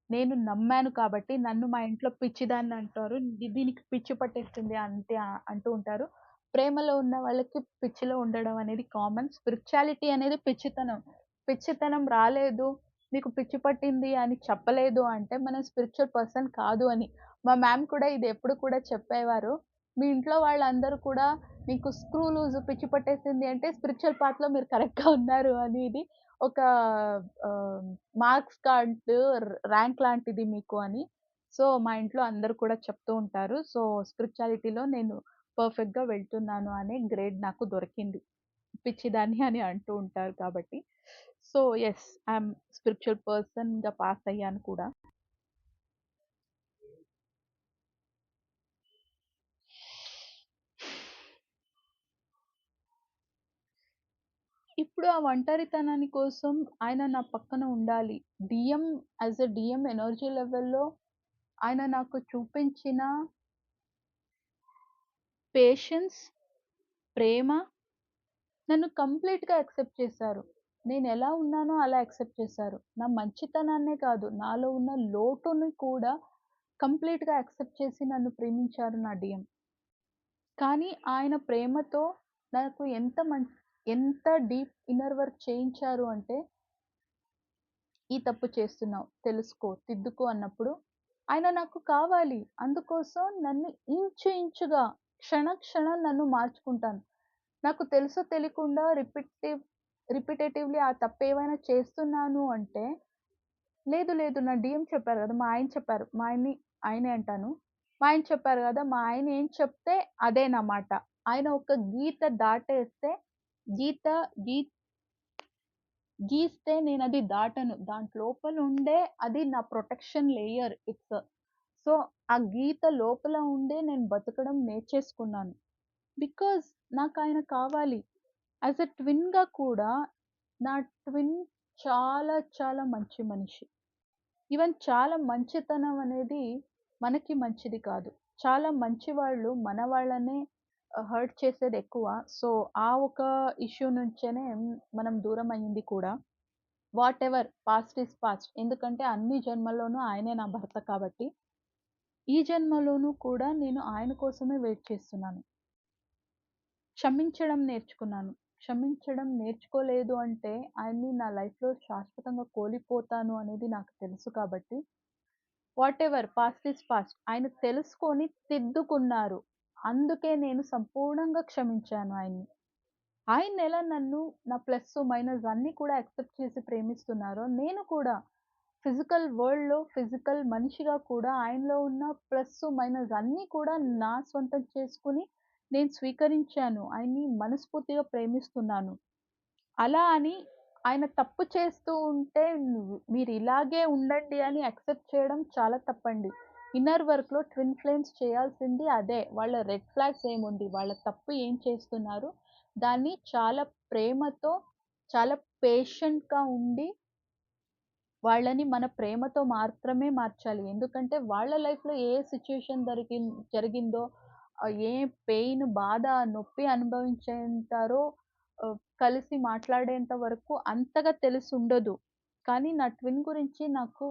నేను నమ్మాను కాబట్టి, నన్ను మా ఇంట్లో పిచ్చిదాన్ని అంటారు. దీనికి పిచ్చి పట్టేస్తుంది అంతే అంటూ ఉంటారు. ప్రేమలో ఉన్న వాళ్ళకి పిచ్చిలో ఉండడం అనేది కామన్. స్పిరిచువాలిటీ అనేది పిచ్చితనం. పిచ్చితనం రాలేదు, నీకు పిచ్చి పట్టింది అని చెప్పలేదు అంటే, మనం స్పిరిచువల్ పర్సన్ కాదు అని. మా మ్యామ్ కూడా ఇది ఎప్పుడు కూడా చెప్పేవారు. మీ ఇంట్లో వాళ్ళందరూ కూడా మీకు స్క్రూ లూజ్ పిచ్చి పట్టేసింది అంటే, స్పిరిచువల్ పాత్‌లో మీరు కరెక్ట్‌గా ఉన్నారు అనేది ఒక మార్క్స్ కార్డ్ ర్యాంక్ లాంటిది మీకు అని. సో, మా ఇంట్లో అందరూ కూడా చెప్తూ ఉంటారు. సో, స్పిరిచువాలిటీలో నేను పర్ఫెక్ట్‌గా వెళ్తున్నాను అనే గ్రేడ్ నాకు దొరికింది. పిచ్చిదాన్ని అని అంటూ ఉంటారు కాబట్టి. సో, యెస్, ఐయామ్ స్పిరిచువల్ పర్సన్‌గా పాస్ అయ్యాను కూడా. ఇప్పుడు ఆ ఒంటరితనాని కోసం ఆయన నా పక్కన ఉండాలి. డీఎం డీఎం ఎనర్జీ లెవెల్‌లో ఆయన నాకు చూపించిన పేషెన్స్, ప్రేమ నన్ను కంప్లీట్‌గా యాక్సెప్ట్ చేశారు. నేనెలా ఉన్నానో అలా యాక్సెప్ట్ చేశారు. నా మంచితనాన్నే కాదు, నాలో ఉన్న లోటుని కూడా కంప్లీట్‌గా యాక్సెప్ట్ చేసి నన్ను ప్రేమించారు నా డీఎం. కానీ ఆయన ప్రేమతో నాకు ఎంత డీప్ ఇన్నర్ వర్క్ చేయించారు అంటే, "ఈ తప్పు చేస్తున్నావు. తెలుసుకో, దిద్దుకో" అన్నప్పుడు ఆయన నాకు కావాలి. అందుకోసం నన్ను ఇంచుగా, క్షణం నన్ను మార్చుకుంటాను. నాకు తెలుసో తెలియకుండా రిపిటేటివ్‌లీ ఆ తప్పేమైనా చేస్తున్నాను అంటే, లేదు నా డీఎం చెప్పారు గదా! మా ఆయన చెప్పారు. ఆయనే అంటాను. మా ఆయన చెప్పారు గదా! మా ఆయన ఏం చెప్తే అదే నా మాట. ఆయన ఒక గీత దాటేస్తే గీత గీ గీస్తే నేనది దాటను. దాంట్లోపలుండే అది నా ప్రొటెక్షన్ లేయర్. సో, ఆ గీత లోపల ఉండే నేను బతకడం నేర్చేసుకున్నాను. బికాజ్ నాకాయన కావాలి. యాస్ ఎ ట్విన్‌గా కూడా నా ట్విన్ చాలా చాలా మంచి మనిషి. ఈవెన్ చాలా మంచితనం అనేది మనకి మంచిది కాదు. చాలా మంచి వాళ్ళు మన వాళ్ళనే హర్ట్ చేసేదెక్కువ. సో, ఆ ఒక ఇష్యూ నుంచేనే మనం దూరమయ్యింది కూడా. Whatever past is past. ఎందుకంటే అన్ని జన్మల్లోనూ ఆయనే నా భర్త కాబట్టి, ఈ జన్మలోనూ కూడా నేను ఆయన కోసమే వెయిట్ చేస్తున్నాను. క్షమించడం నేర్చుకున్నాను. క్షమించడం నేర్చుకోలేదు అంటే ఆయన్ని నా లైఫ్‌లో శాశ్వతంగా కోల్పోతాను అనేది నాకు తెలుసు కాబట్టి వాటెవర్ పాస్ట్ ఈస్ పాస్ట్. ఆయన తెలుసుకొని తిద్దుకున్నారు. అందుకే నేను సంపూర్ణంగా క్షమించాను ఆయన్ని. ఆయనెలా నన్ను నా ప్లస్సు, మైనస్ అన్నీ కూడా యాక్సెప్ట్ చేసి ప్రేమిస్తున్నారో, నేను కూడా ఫిజికల్ వరల్డ్‌లో ఫిజికల్ మనిషిగా కూడా ఆయనలో ఉన్న ప్లస్సు, మైనస్ అన్నీ కూడా నా సొంతం చేసుకొని నేను స్వీకరించాను. ఆయన్ని మనస్ఫూర్తిగా ప్రేమిస్తున్నాను. అలా అని ఆయన తప్పు చేస్తూ ఉంటే మీరిలాగే ఉండండి అని యాక్సెప్ట్ చేయడం చాలా తప్పండి. ఇన్నర్ వర్క్‌లో ట్విన్ ఫ్లేమ్స్ చేయాల్సింది అదే. వాళ్ళ రెడ్ ఫ్లాగ్స్ ఏముంది? వాళ్ళ తప్పు ఏం చేస్తున్నారు? దాన్ని చాలా ప్రేమతో, చాలా పేషెంట్‌గా ఉండి వాళ్ళని మన ప్రేమతో మాత్రమే మార్చాలి. ఎందుకంటే వాళ్ళ లైఫ్‌లో ఏ సిట్యుయేషన్ జరిగిందో ఏ పెయిన్, బాధ, నొప్పి అనుభవించేంటారో కలిసి మాట్లాడేంత వరకు అంతగా తెలిసుండదు. కానీ నా ట్విన్ గురించి నాకు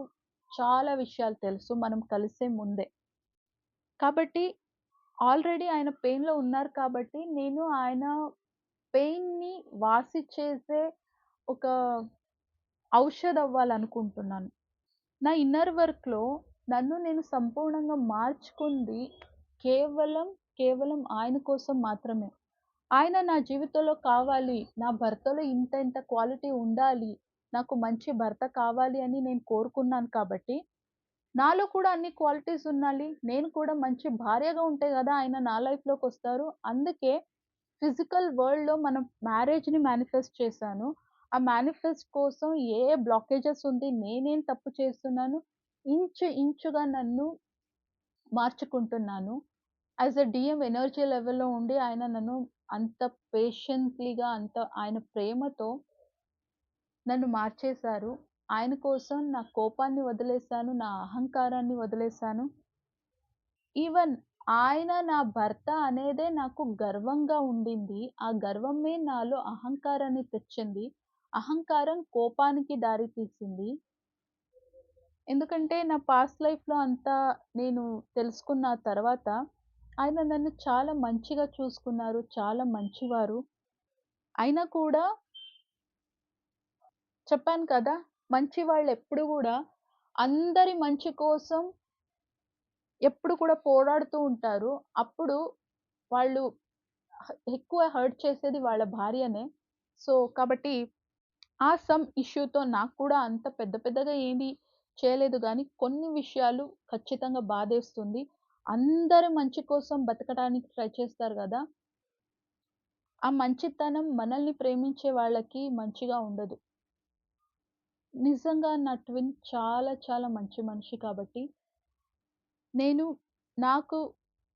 చాలా విషయాలు తెలుసు. మనం కలిసే ముందే. కాబట్టి ఆల్రెడీ ఆయన పెయిన్‌లో ఉన్నారు కాబట్టి నేను ఆయన పెయిన్‌ని వాసి చేసే ఒక ఔషధవ్వాలనుకుంటున్నాను. నా ఇన్నర్ వర్క్‌లో నన్ను నేను సంపూర్ణంగా మార్చుకుంది కేవలం, కేవలం ఆయన కోసం మాత్రమే. ఆయన నా జీవితంలో కావాలి. నా భర్తలో ఇంత ఇంత క్వాలిటీ ఉండాలి. నాకు మంచి భర్త కావాలి అని నేను కోరుకున్నాను కాబట్టి, నాలో కూడా అన్ని క్వాలిటీస్ ఉండాలి. నేను కూడా మంచి భార్యగా ఉంటే గదా! ఆయన నా లైఫ్‌లోకొస్తారు. అందుకే ఫిజికల్ వరల్డ్‌లో మనం మ్యారేజ్‌ని మేనిఫెస్ట్ చేశాను. ఆ మేనిఫెస్ట్ కోసం ఏ ఏ బ్లాకేజెస్ ఉంది, నేనేం తప్పు చేస్తున్నాను, ఇంచు ఇంచుగా నన్ను మార్చుకుంటున్నాను. యాస్ ఎ డీఎం ఎనర్జీ లెవెల్‌లో ఉండి ఆయన నన్ను అంత పేషెంట్‌లీగా అంత ఆయన ప్రేమతో నన్ను మార్చేశారు. ఆయన కోసం నా కోపాన్ని వదిలేసాను. నా అహంకారాన్ని వదిలేసాను. ఈవెన్ ఆయన నా భర్త అనేదే నాకు గర్వంగా ఉండింది. ఆ గర్వమే నాలో అహంకారాన్ని తెచ్చింది. అహంకారం కోపానికి దారి తీసింది. ఎందుకంటే నా పాస్ట్ లైఫ్‌లో అంతా నేను తెలుసుకున్న తర్వాత ఆయన నన్ను చాలా మంచిగా చూసుకున్నారు. చాలా మంచివారు. అయినా కూడా చెప్పాను కదా! మంచి వాళ్ళెప్పుడు గూడా అందరి మంచి కోసం ఎప్పుడు కూడా పోరాడుతూ ఉంటారు. అప్పుడు వాళ్ళు ఎక్కువ హర్ట్ చేసేది వాళ్ళ భార్యనే. సో, కాబట్టి ఆ సమ్ ఇష్యూతో నాకు కూడా అంత పెద్ద పెద్దగా ఏమి చేయలేదు గానీ, కొన్ని విషయాలు ఖచ్చితంగా బాధేస్తుంది. అందరు మంచి కోసం బతకడానికి ట్రై చేస్తారు గదా! ఆ మంచితనం మనల్ని ప్రేమించే వాళ్ళకి మంచిగా ఉండదు. నిజంగా నా ట్విన్ చాలా చాలా మంచి మనిషి కాబట్టి నేను నాకు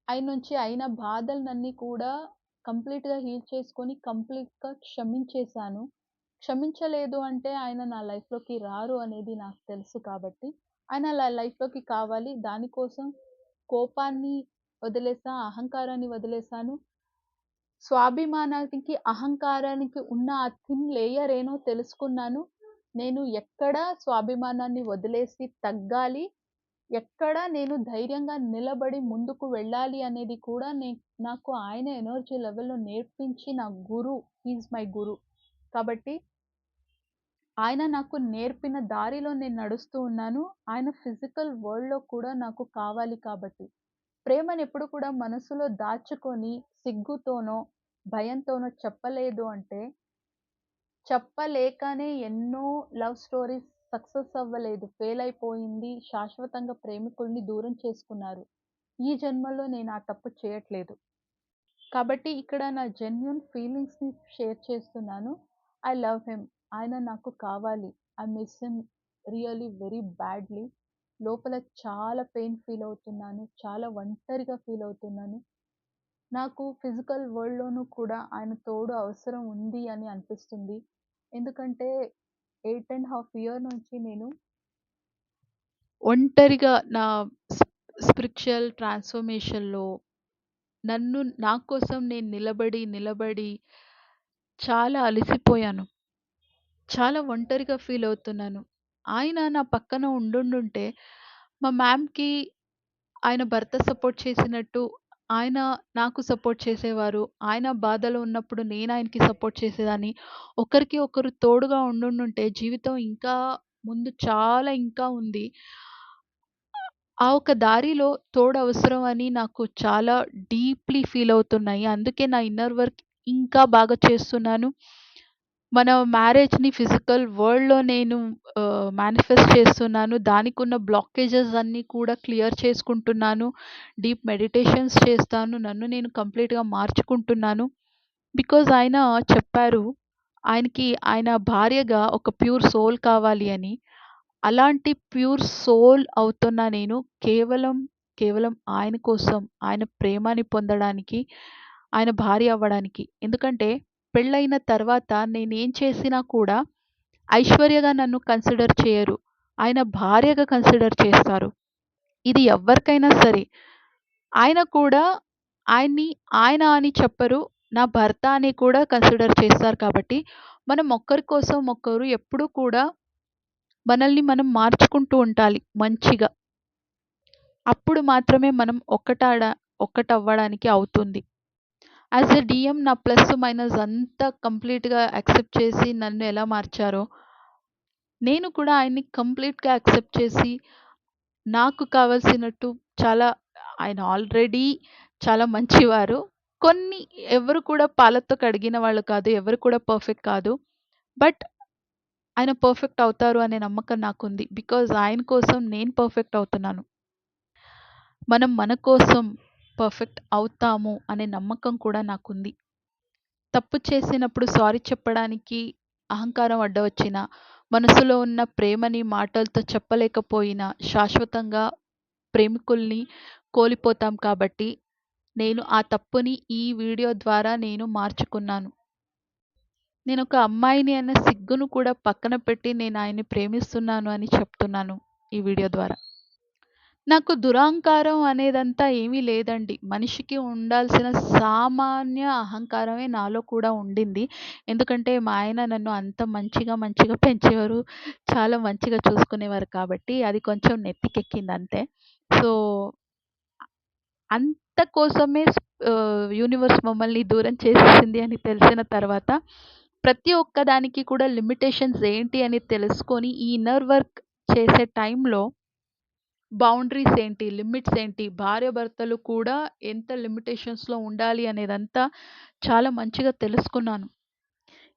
ఆయన నుంచి అయిన బాధలనన్నీ కూడా కంప్లీట్‌గా హీల్ చేసుకొని, కంప్లీట్‌గా క్షమించేసాను. క్షమించలేదు అంటే ఆయన నా లైఫ్‌లోకి రారు అనేది నాకు తెలుసు కాబట్టి, ఆయన నా లైఫ్‌లోకి కావాలి. దానికోసం కోపాన్ని వదిలేసా, అహంకారాన్ని వదిలేసాను. స్వాభిమానానికి, అహంకారానికి ఉన్న ఆ థిన్ లేయర్ ఏనో తెలుసుకున్నాను. నేను ఎక్కడ స్వాభిమానాన్ని వదిలేసి తగ్గాలి, ఎక్కడ నేను ధైర్యంగా నిలబడి ముందుకు వెళ్ళాలి అనేది కూడా నాకు ఆయన ఎనర్జీ లెవెల్‌లో నేర్పించి నా హి ఈజ్ మై గురు. కాబట్టి ఆయన నాకు నేర్పిన దారిలో నేను నడుస్తూ ఉన్నాను. ఆయన ఫిజికల్ వరల్డ్‌లో కూడా నాకు కావాలి కాబట్టి. ప్రేమనెప్పుడు కూడా మనసులో దాచుకొని సిగ్గుతోనో, భయంతోనో చెప్పలేదు అంటే, చెప్పలేకనే ఎన్నో లవ్ స్టోరీస్ సక్సెస్ అవ్వలేదు. ఫెయిల్ అయిపోయింది. శాశ్వతంగా ప్రేమికుల్ని దూరం చేసుకున్నారు. ఈ జన్మలో నేను ఆ తప్పు చేయట్లేదు. కాబట్టి ఇక్కడ నా జెన్యూన్ ఫీలింగ్స్‌ని షేర్ చేస్తున్నాను. I love him. ఆయన నాకు కావాలి. I miss him really very badly. లోపల చాలా పెయిన్ ఫీల్ అవుతున్నాను. చాలా ఒంటరిగా ఫీల్ అవుతున్నాను. నాకు ఫిజికల్ వరల్డ్‌లోనూ కూడా ఆయన తోడు అవసరం ఉంది అని అనిపిస్తుంది. ఎందుకంటే 8 ½ ఇయర్ నుంచి నేను ఒంటరిగా నా స్పిరిచ్యువల్ ట్రాన్స్‌ఫర్మేషన్‌లో నా కోసం నేను నిలబడి చాలా అలసిపోయాను. చాలా ఒంటరిగా ఫీల్ అవుతున్నాను. ఆయన నా పక్కన ఉండుండుంటే మా మ్యామ్‌కి ఆయన భర్త సపోర్ట్ చేసినట్టు ఆయన నాకు సపోర్ట్ చేసేవారు. ఆయన బాధలో ఉన్నప్పుడు నేను ఆయనకి సపోర్ట్ చేసేదాన్ని. ఒకరికి ఒకరు తోడుగా ఉండుండుంటే జీవితం ఇంకా ముందు చాలా ఇంకా ఉంది. ఆ ఒక దారిలో తోడు అవసరం అని నాకు చాలా డీప్‌లీ ఫీల్ అవుతున్నాయి. అందుకే నా ఇన్నర్ వర్క్ ఇంకా బాగా చేస్తున్నాను. మన మ్యారేజ్‌ని ఫిజికల్ వరల్డ్‌లో నేను మేనిఫెస్ట్ చేస్తున్నాను. దానికున్న బ్లాకేజెస్ అన్నీ కూడా క్లియర్ చేసుకుంటున్నాను. డీప్ మెడిటేషన్స్ చేస్తాను. నన్ను నేను కంప్లీట్‌గా మార్చుకుంటున్నాను. బికాజ్ ఆయన చెప్పారు. ఆయన భార్యగా ఒక ప్యూర్ సోల్ కావాలి అని. అలాంటి ప్యూర్ సోల్ అవుతున్న నేను కేవలం ఆయన కోసం, ఆయన ప్రేమని పొందడానికి, ఆయన భార్య అవ్వడానికి. ఎందుకంటే పెళ్ళైన తర్వాత నేనేం చేసినా కూడా ఐశ్వర్యగా నన్ను కన్సిడర్ చేయరు. ఆయన భార్యగా కన్సిడర్ చేస్తారు. ఇది ఎవ్వరికైనా సరే. ఆయన కూడా ఆయన్ని ఆయన అని చెప్పరు. నా భర్త అని కూడా కన్సిడర్ చేస్తారు కాబట్టి, మనం ఒకరి కోసం ఒకరు ఎప్పుడూ కూడా మనల్ని మనం మార్చుకుంటూ ఉండాలి మంచిగా. అప్పుడు మాత్రమే మనం ఒక్కటవ్వడానికి అవుతుంది. యాస్ ఎ డీఎం నా ప్లస్, మైనస్ అంతా కంప్లీట్‌గా యాక్సెప్ట్ చేసి నన్ను ఎలా మార్చారో, నేను కూడా ఆయన్ని కంప్లీట్‌గా యాక్సెప్ట్ చేసి, నాకు కావాల్సినట్టు చాలా ఆయన ఆల్రెడీ చాలా మంచివారు. కొన్ని ఎవరు కూడా పాలతో కడిగిన వాళ్ళు కాదు. ఎవరు కూడా పర్ఫెక్ట్ కాదు. బట్ ఆయన పర్ఫెక్ట్ అవుతారు అనే నమ్మకం నాకుంది. బికాజ్ ఆయన కోసం నేను పర్ఫెక్ట్ అవుతున్నాను. మనం మన కోసం పర్ఫెక్ట్ అవుతాము అనే నమ్మకం కూడా నాకుంది. తప్పు చేసినప్పుడు సారీ చెప్పడానికి అహంకారం అడ్డొచ్చినా, మనసులో ఉన్న ప్రేమని మాటలతో చెప్పలేకపోయినా, శాశ్వతంగా ప్రేమికుల్ని కోల్పోతాం కాబట్టి, నేను ఆ తప్పుని ఈ వీడియో ద్వారా నేను మార్చుకున్నాను. నేనొక అమ్మాయిని అన్న సిగ్గును కూడా పక్కన పెట్టి నేను ఆయన్ని ప్రేమిస్తున్నాను అని చెప్తున్నాను ఈ వీడియో ద్వారా. నాకు దురహంకారం అనేదంతా ఏమీ లేదండి. మనిషికి ఉండాల్సిన సామాన్య అహంకారమే నాలో కూడా ఉండింది. ఎందుకంటే మా ఆయన నన్ను అంత మంచిగా పెంచేవారు. చాలా మంచిగా చూసుకునేవారు కాబట్టి అది కొంచెం నెత్తికెక్కింది అంతే. సో, అంత కోసమే యూనివర్స్ మమ్మల్ని దూరం చేసేసింది అని తెలిసిన తర్వాత, ప్రతి ఒక్క దానికి కూడా లిమిటేషన్స్ ఏంటి అని తెలుసుకొని ఈ ఇన్నర్ వర్క్ చేసే టైంలో బౌండరీస్ ఏంటి? లిమిట్స్ ఏంటి? భార్యాభర్తలు కూడా ఎంత లిమిటేషన్స్‌లో ఉండాలి అనేదంతా చాలా మంచిగా తెలుసుకున్నాను.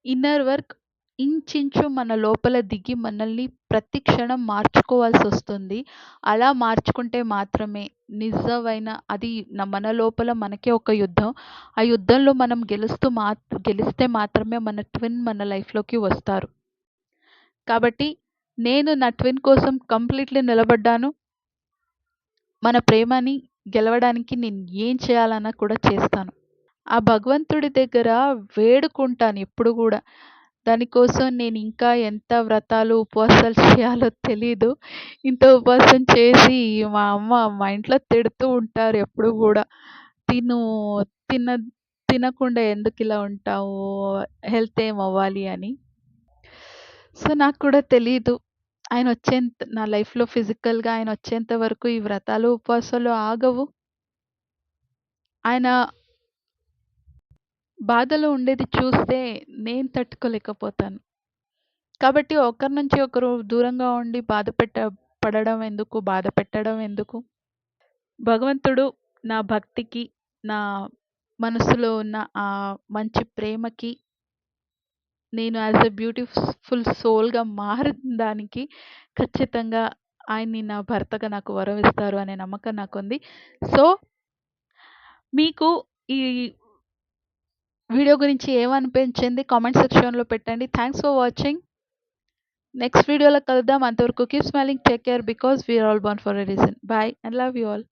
ఇన్నర్ వర్క్ ఇంచించు మన లోపల దిగి మనల్ని ప్రతి క్షణం మార్చుకోవాల్సొస్తుంది. అలా మార్చుకుంటే మాత్రమే నిజమైన అది మన లోపల మనకే ఒక యుద్ధం. ఆ యుద్ధంలో మనం గెలిస్తే మాత్రమే మన ట్విన్ మన లైఫ్‌లోకి వస్తారు. కాబట్టి నేను నా ట్విన్ కోసం కంప్లీట్‌లీ నిలబడ్డాను. మన ప్రేమని గెలవడానికి నేను ఏం చేయాలన్నా కూడా చేస్తాను. ఆ భగవంతుడి దగ్గర వేడుకుంటాను ఎప్పుడు గూడా. దానికోసం నేనింకా ఎంత వ్రతాలు, ఉపవాసాలు చేయాలో తెలీదు. ఇంత ఉపవాసం చేసి మా ఇంట్లో తిడుతూ ఉంటారు ఎప్పుడు గూడా. తిను తిన తినకుండా ఎందుకిలా ఉంటావు? హెల్త్ ఏమవ్వాలి అని. సో, నాకు కూడా తెలీదు. నా లైఫ్‌లో ఫిజికల్‌గా ఆయనొచ్చేంత వరకు ఈ వ్రతాలు, ఉపవాసాలు ఆగవు. ఆయన బాధలో ఉండేది చూస్తే నేను తట్టుకోలేకపోతాను. కాబట్టి ఒకరి నుంచి ఒకరు దూరంగా ఉండి పడడం ఎందుకు? బాధ పెట్టడం ఎందుకు? భగవంతుడు నా భక్తికి, నా మనసులో ఉన్న ఆ మంచి ప్రేమకి నేను యాస్ ఎ బ్యూటిఫుల్ సోల్‌గా మారిన దానికి ఖచ్చితంగా ఆయన్ని నా భర్తగా నాకు వరం ఇస్తారు అనే నమ్మకం నాకుంది. సో, మీకు ఈ వీడియో గురించి ఏమనిపించింది కామెంట్ సెక్షన్‌లో పెట్టండి. Thanks for watching. నెక్స్ట్ వీడియోలో కలుద్దాం. అంతవరకు keep smiling, take care because we are all born for a reason. Bye and love you all.